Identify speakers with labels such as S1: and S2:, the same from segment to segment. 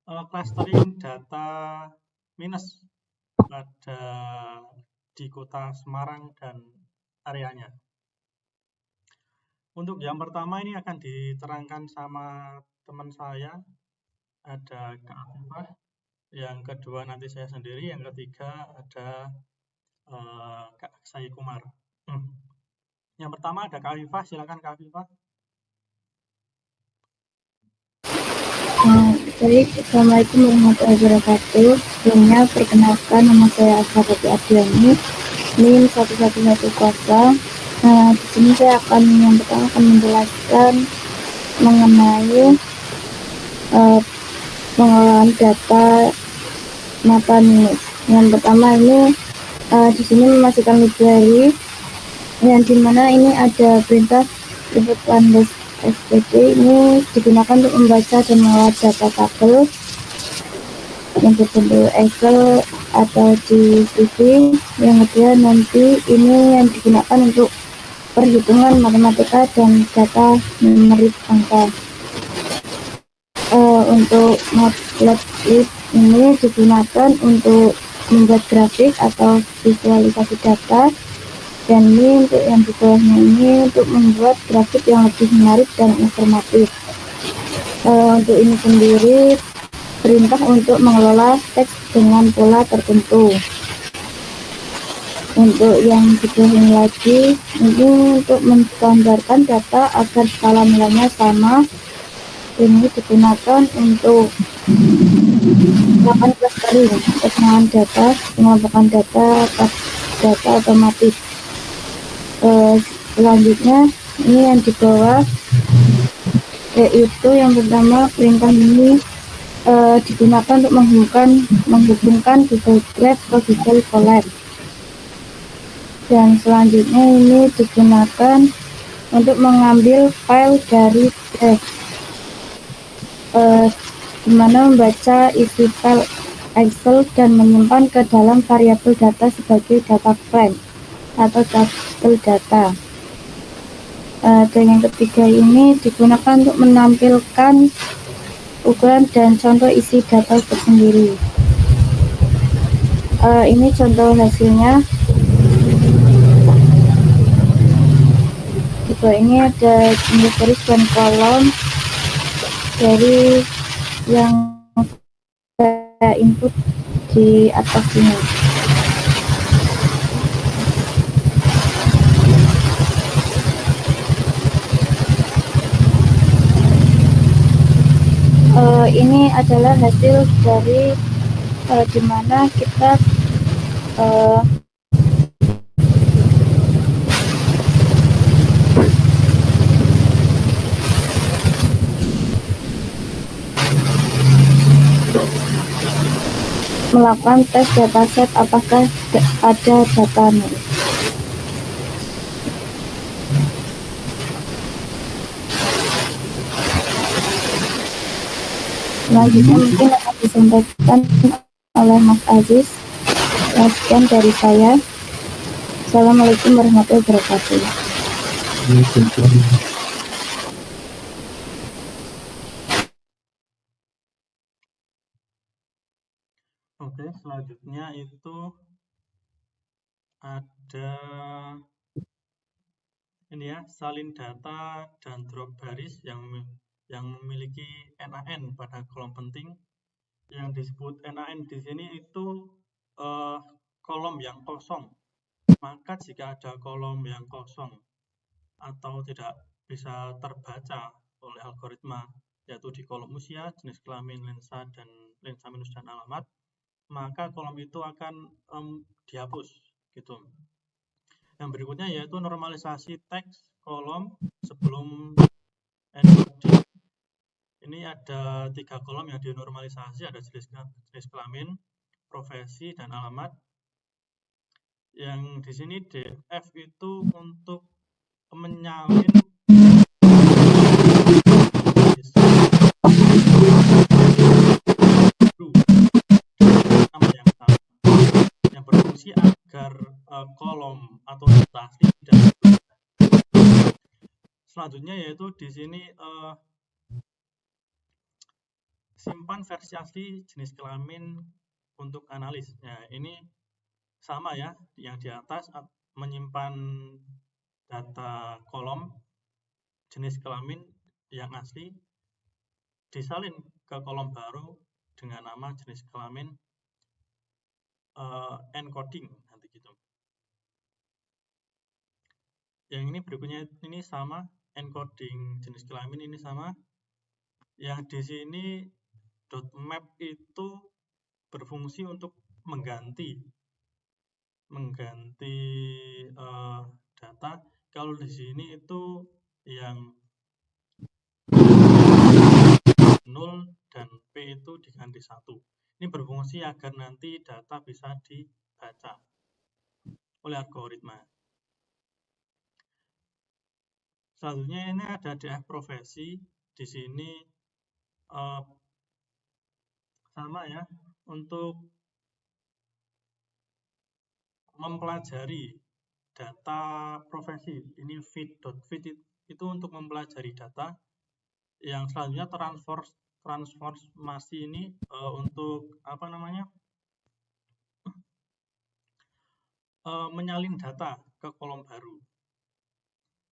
S1: clustering data minus pada di kota Semarang dan areanya. Untuk yang pertama ini akan diterangkan sama teman saya, ada Kak Afifah. Yang kedua nanti saya sendiri, yang ketiga ada Kak Sayi Kumar. Yang pertama ada Kak Afifah, silakan Kak Afifah.
S2: Baik, Assalamualaikum warahmatullahi wabarakatuh. Sebelumnya perkenalkan, nama saya Asharati Abdiani, NIM 1110. Di sini saya yang pertama akan menjelaskan mengenai pengolahan data mata minus. Yang pertama ini di sini memasukkan library yang dimana ini ada perintah input landas SPT. Ini digunakan untuk membaca dan mengolah data tabel yang berbentuk Excel atau di CV. Yang kedua nanti ini yang digunakan untuk perhitungan matematika dan data numerik angka. Untuk Matplotlib ini digunakan untuk membuat grafik atau visualisasi data, dan ini untuk yang di bawahnya ini untuk membuat grafik yang lebih menarik dan informatif. Untuk ini sendiri perintah untuk mengelola teks dengan pola tertentu. Untuk yang di bawahnya lagi ini untuk menggambarkan data agar skala nilainya sama. Ini digunakan untuk melakukan clustering, pengembangan data, pengembangan data otomatis. Selanjutnya ini yang di bawah, yaitu yang pertama perintah ini digunakan untuk menghubungkan Google Drive ke Google Colab. Dan selanjutnya ini digunakan untuk mengambil file dari Drive, dimana membaca isi file Excel dan menyimpan ke dalam variabel data sebagai data frame atau tabel data. Dan yang ketiga ini digunakan untuk menampilkan ukuran dan contoh isi data tersendiri. Ini contoh hasilnya. Di bawah ini ada jumlah baris dan kolom dari yang saya input di atas ini. Ini adalah hasil dari dimana kita melakukan tes dataset apakah ada data nol. Selanjutnya mungkin akan disampaikan oleh Mas Aziz. Sekian dari saya. Assalamualaikum warahmatullahi wabarakatuh.
S1: Oke, selanjutnya itu ada ini ya, salin data dan drop baris yang memiliki NaN pada kolom penting. Yang disebut NaN di sini itu kolom yang kosong. Maka jika ada kolom yang kosong atau tidak bisa terbaca oleh algoritma, yaitu di kolom usia, jenis kelamin, lensa minus dan alamat, maka kolom itu akan dihapus gitu. Yang berikutnya yaitu normalisasi teks kolom sebelum encoding. Ini ada 3 kolom yang dinormalisasi, ada jenis kelamin, profesi, dan alamat. Yang di sini DF itu untuk menyalin yang berfungsi agar kolom atau data tidak. selanjutnya yaitu di sini simpan versi asli jenis kelamin untuk analis. Nah, ini sama ya, yang di atas menyimpan data kolom jenis kelamin yang asli disalin ke kolom baru dengan nama jenis kelamin encoding nanti gitu. Yang ini berikutnya ini sama, encoding jenis kelamin ini sama. Yang di sini .map itu berfungsi untuk mengganti data. Kalau di sini itu yang 0 dan P itu diganti 1. Ini berfungsi agar nanti data bisa dibaca oleh algoritma. Selanjutnya ini ada DF profesi. Di sini sama ya, untuk mempelajari data profesi. Ini feed.feed itu untuk mempelajari data. Yang selanjutnya transformasi ini untuk apa namanya? Menyalin data ke kolom baru.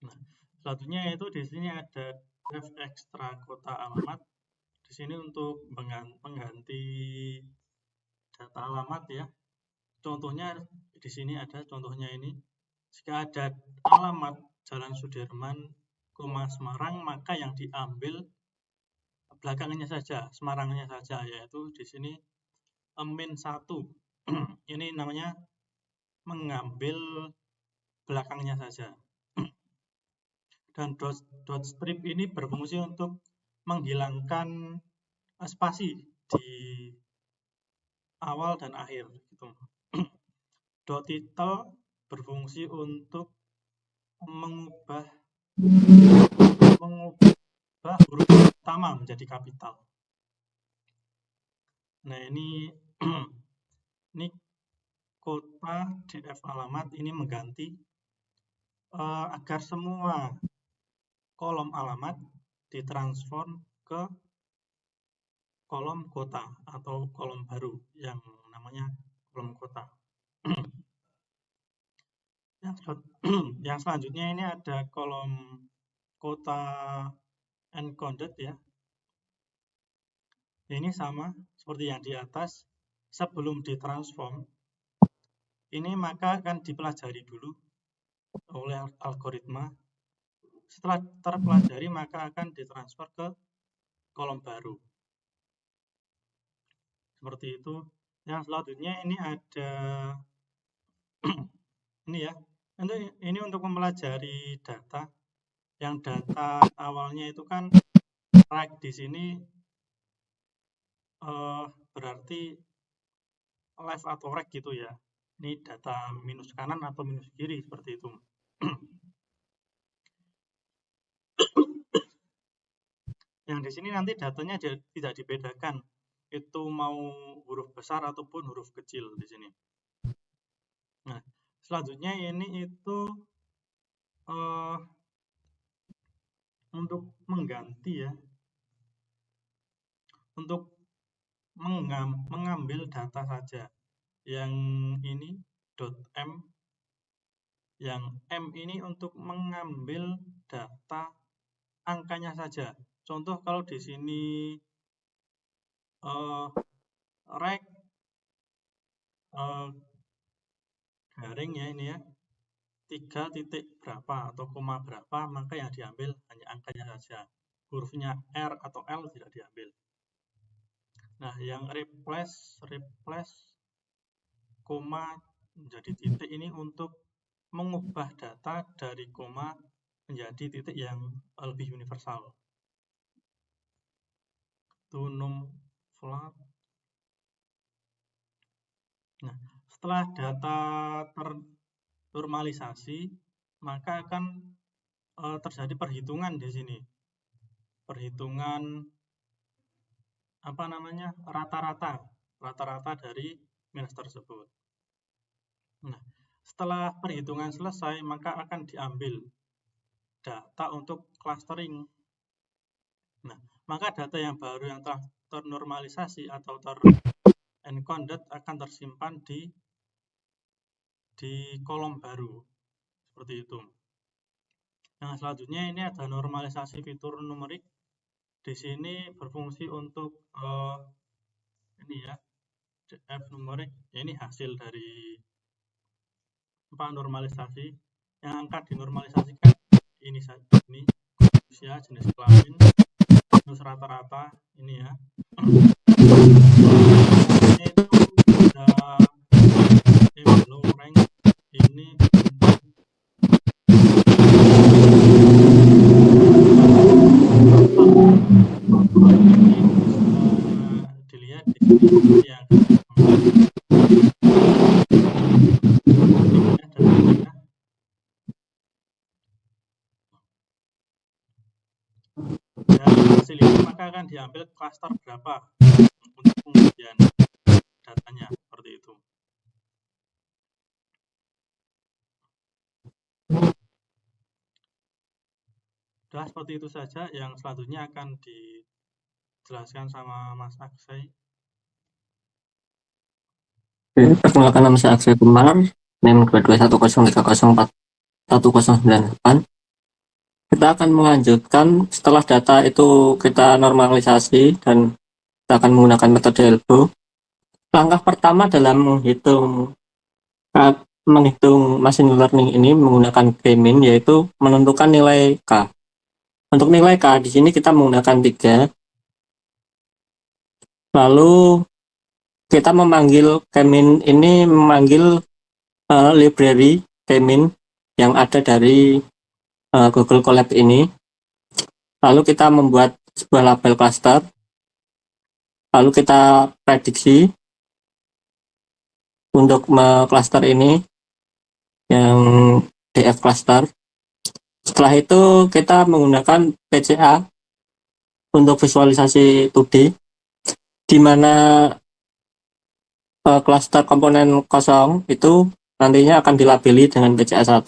S1: Nah, selanjutnya itu di sini ada def ekstra kota alamat. Di sini untuk mengganti data alamat ya. Contohnya di sini ada contohnya ini. Jika ada alamat Jalan Sudirman, Semarang, maka yang diambil belakangnya saja, Semarangnya saja, yaitu di sini min 1. Ini namanya mengambil belakangnya saja. Dan dot strip ini berfungsi untuk menghilangkan spasi di awal dan akhir gitu. Dot title berfungsi untuk mengubah huruf utama menjadi kapital. Nah, ini kota DF alamat ini mengganti agar semua kolom alamat ditransform ke kolom kota atau kolom baru yang namanya kolom kota. Yang selanjutnya ini ada kolom kota encoded ya. Ini sama seperti yang di atas. Sebelum ditransform, ini maka akan dipelajari dulu oleh algoritma. Setelah terpelajari maka akan ditransfer ke kolom baru. Seperti itu. Yang selanjutnya ini ada ini ya. Ini untuk mempelajari data. Yang data awalnya itu kan right di sini berarti left atau right gitu ya. Ini data minus kanan atau minus kiri seperti itu. Yang di sini nanti datanya tidak dibedakan. Itu mau huruf besar ataupun huruf kecil di sini. Nah, selanjutnya ini itu untuk mengganti ya. Untuk mengambil data saja. Yang ini .m, yang M ini untuk mengambil data angkanya saja. Contoh kalau di sini rek garing ya ini ya 3 titik berapa atau koma berapa, maka yang diambil hanya angkanya saja. Hurufnya R atau L tidak diambil. Nah, yang replace koma menjadi titik ini untuk mengubah data dari koma menjadi titik yang lebih universal. To num flat. Nah, setelah data ternormalisasi, maka akan terjadi perhitungan di sini. Perhitungan apa namanya? Rata-rata dari minus tersebut. Nah, setelah perhitungan selesai, maka akan diambil data untuk clustering. Nah, maka data yang baru yang telah ternormalisasi atau ter-encoded akan tersimpan di kolom baru. Seperti itu. Nah, selanjutnya ini ada normalisasi fitur numerik. Di sini berfungsi untuk ini ya, f numerik. Ini hasil dari normalisasi. Yang akan dinormalisasikan ini saja, ini usia, jenis kelamin, terus rata-rata ini ya. Ini itu ada below rank ini dilihat di sini yang dari hasil ini maka akan diambil klaster berapa untuk pengujian datanya, seperti itu. Sudah seperti itu saja. Yang selanjutnya akan dijelaskan sama Mas Aksai.
S3: Perkenalkan, nama saya Aksai Kumar, NIM 221030410998. Kita akan melanjutkan setelah data itu kita normalisasi dan kita akan menggunakan metode ELBO. Langkah pertama dalam menghitung machine learning ini menggunakan K-mean, yaitu menentukan nilai K. Untuk nilai K di sini kita menggunakan 3. Lalu kita memanggil K-mean ini memanggil library K-mean yang ada dari Google Colab ini. Lalu kita membuat sebuah label cluster. Lalu kita prediksi untuk cluster ini yang DF cluster. Setelah itu kita menggunakan PCA untuk visualisasi 2D, di mana cluster komponen kosong itu nantinya akan dilabeli dengan PCA 1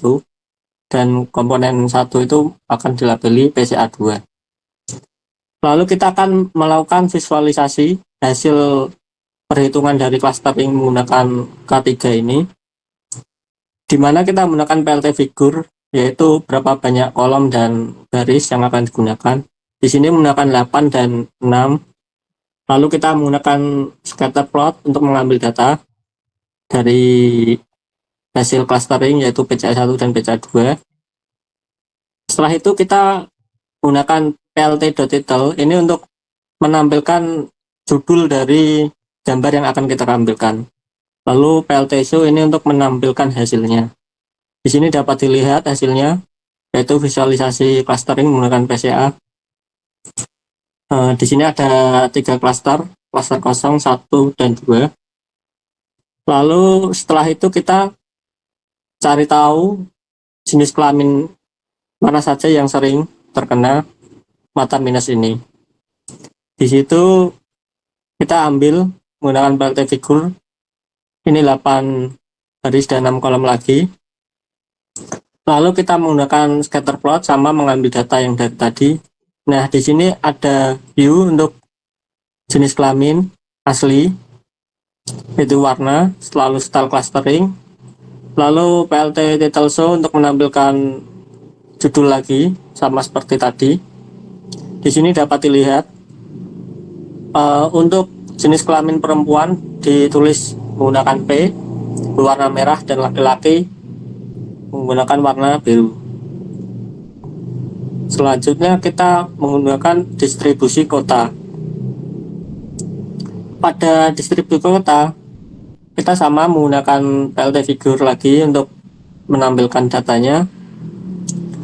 S3: dan komponen 1 itu akan dilabeli PCA 2. Lalu kita akan melakukan visualisasi hasil perhitungan dari clustering menggunakan K3 ini, di mana kita menggunakan PLT figure, yaitu berapa banyak kolom dan baris yang akan digunakan. Di sini menggunakan 8 dan 6. Lalu kita menggunakan scatter plot untuk mengambil data dari hasil clustering, yaitu PCA 1 dan PCA 2. Setelah itu kita menggunakan plt.title ini untuk menampilkan judul dari gambar yang akan kita tampilkan. Lalu plt show ini untuk menampilkan hasilnya. Di sini dapat dilihat hasilnya, yaitu visualisasi clustering menggunakan PCA. Di sini ada 3 cluster 0, 1, dan 2. Lalu setelah itu kita cari tahu jenis kelamin mana saja yang sering terkena mata minus ini. Di situ kita ambil menggunakan PLT figure, ini 8 baris dan 6 kolom lagi. Lalu kita menggunakan scatter plot sama mengambil data yang dari tadi. Nah, di sini ada view untuk jenis kelamin asli, itu warna, selalu style clustering. Lalu PLT title show untuk menampilkan judul lagi, sama seperti tadi. Di sini dapat dilihat untuk jenis kelamin perempuan ditulis menggunakan P, berwarna merah, dan laki-laki menggunakan warna biru. Selanjutnya kita menggunakan distribusi kota. Pada distribusi kota kita sama menggunakan PLT figure lagi untuk menampilkan datanya.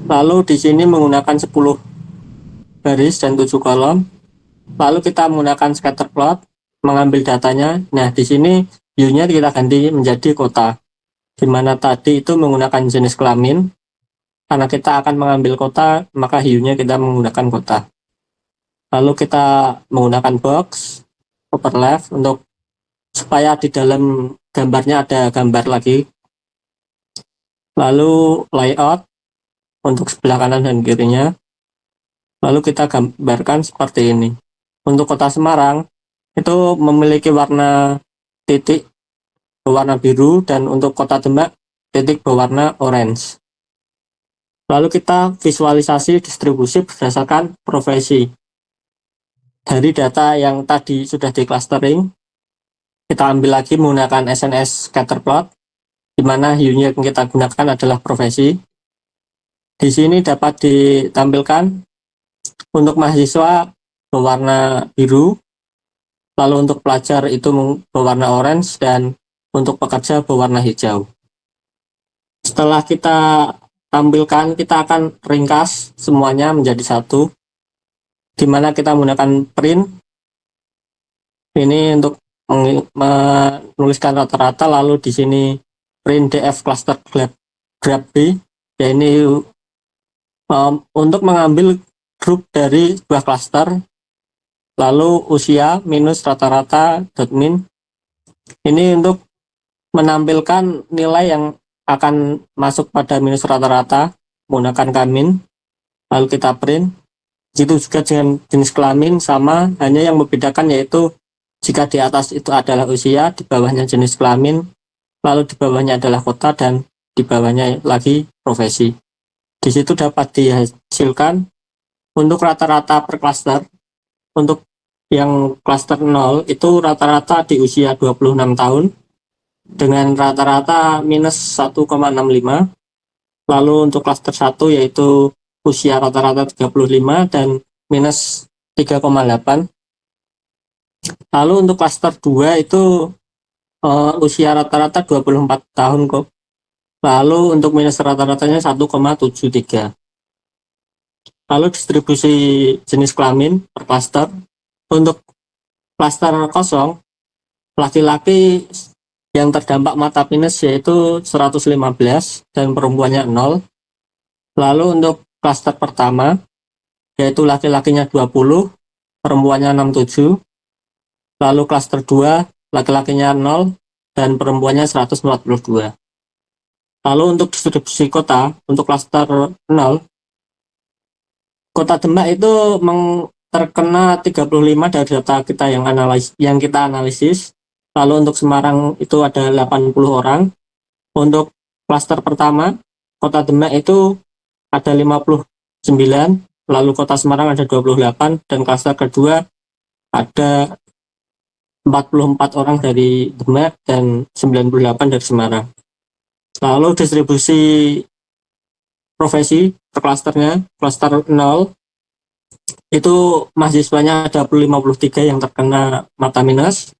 S3: Lalu di sini menggunakan 10 baris dan 7 kolom. Lalu kita menggunakan scatter plot mengambil datanya. Nah, di sini view-nya kita ganti menjadi kota, di mana tadi itu menggunakan jenis kelamin. Karena kita akan mengambil kota, maka view-nya kita menggunakan kota. Lalu kita menggunakan box upper left untuk supaya di dalam gambarnya ada gambar lagi. Lalu layout untuk sebelah kanan dan kirinya. Lalu kita gambarkan seperti ini. Untuk kota Semarang itu memiliki warna titik berwarna biru, dan untuk kota Demak titik berwarna orange. Lalu kita visualisasi distribusi berdasarkan profesi. Dari data yang tadi sudah di clustering, kita ambil lagi menggunakan SNS scatterplot, di mana unit yang kita gunakan adalah profesi. Di sini dapat ditampilkan untuk mahasiswa berwarna biru, lalu untuk pelajar itu berwarna orange, dan untuk pekerja berwarna hijau. Setelah kita tampilkan, kita akan ringkas semuanya menjadi satu, di mana kita menggunakan print ini untuk menuliskan rata-rata, lalu di sini print df cluster graph B, ya ini untuk mengambil grup dari sebuah cluster, lalu usia minus rata-rata dot min, ini untuk menampilkan nilai yang akan masuk pada minus rata-rata menggunakan kamin, lalu kita print. Itu juga dengan jenis kelamin sama, hanya yang membedakan yaitu jika di atas itu adalah usia, di bawahnya jenis kelamin, lalu di bawahnya adalah kota, dan di bawahnya lagi profesi. Di situ dapat dihasilkan untuk rata-rata per klaster. Untuk yang klaster 0 itu rata-rata di usia 26 tahun dengan rata-rata minus 1,65. Lalu untuk klaster 1 yaitu usia rata-rata 35 dan minus 3,8. Lalu untuk klaster 2 itu usia rata-rata 24 tahun kok. Lalu untuk minus rata-ratanya 1,73. Lalu distribusi jenis kelamin per klaster. Untuk klaster kosong, laki-laki yang terdampak mata minus yaitu 115 dan perempuannya 0. Lalu untuk klaster pertama, yaitu laki-lakinya 20, perempuannya 67. Lalu klaster 2, laki-lakinya 0 dan perempuannya 142. Lalu untuk distribusi kota, untuk klaster 0, kota Demak itu terkena 35 dari data kita yang kita analisis. Lalu untuk Semarang itu ada 80 orang. Untuk klaster pertama, kota Demak itu ada 59, lalu kota Semarang ada 28, dan klaster kedua ada 44 orang dari Demak dan 98 dari Semarang. Lalu distribusi profesi per klasternya, klaster 0 itu mahasiswanya ada 53 yang terkena mata minus,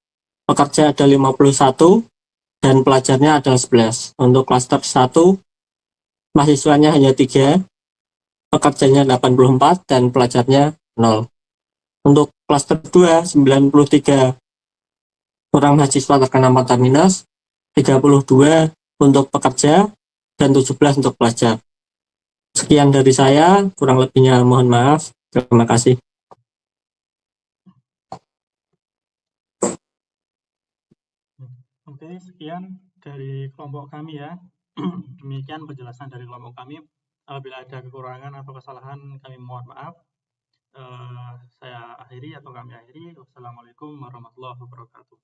S3: pekerja ada 51, dan pelajarnya ada 11. Untuk klaster 1 mahasiswanya hanya 3, pekerjanya 84, dan pelajarnya 0. Untuk klaster 2 93 orang mahasiswa terkena mata minus, 32 untuk pekerja, dan 17 untuk pelajar. Sekian dari saya, kurang lebihnya mohon maaf. Terima kasih.
S1: Oke, sekian dari kelompok kami ya. Demikian penjelasan dari kelompok kami. Apabila ada kekurangan atau kesalahan, kami mohon maaf. Saya akhiri atau kami akhiri. Wassalamualaikum warahmatullahi wabarakatuh.